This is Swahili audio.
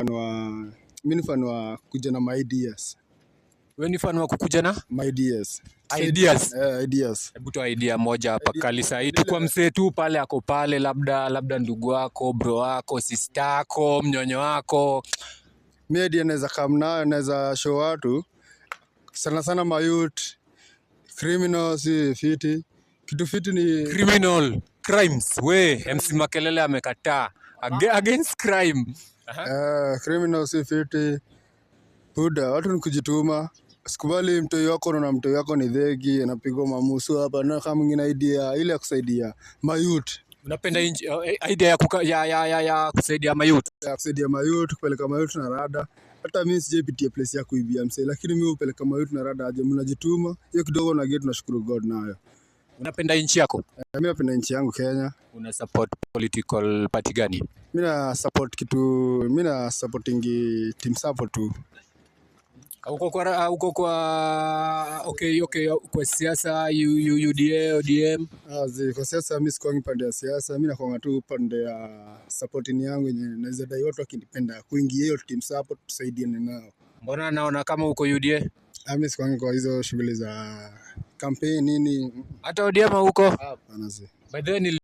Mimi ni fan wa kuja na my ideas. Wewe ni fan wa kukuja na My ideas. ideas? Ideas. Hebu toa idea moja hapa kali saa hii. Kwa msee tu pale ako pale, labda ndugu wako, bro wako, sister yako, mnyonyo wako. Mimi idea naweza come nayo, naweza show watu. Sana sana my youth. Criminals fiti. Kitu fiti ni Criminal crimes. We MC Makelele amekataa against crime. criminals fiti. Buda, watu ni kujituma. Sikubali mtoi wako na mtoi wako ni dhegi, anapigwa mamusu hapa na kama mwingine idea ile ya kusaidia mayouth. Unapenda idea ya kusaidia mayouth? Ya kusaidia mayouth, kupeleka mayouth na rada. Hata mimi sijapitia place ya kuibia msee, lakini mimi upeleka mayouth na rada aje, mnajituma. Hiyo kidogo na getu tunashukuru God nayo. Unapenda nchi yako? Mimi napenda nchi yangu Kenya. Una support political party gani? Mimi na supporting team support tu. Uko kwa okay kwa siasa UDA ODM? Kwa siasa mimi siko pande ya siasa, mimi nakuanga tu pande ya supporting yangu yenye naweza dai watu wakinipenda kuingia hiyo team support tusaidiane nao. Mbona naona kama uko UDA? Mimi siko kwa hizo shughuli za campaign nini. Hata ODM huko? Hapana. By the way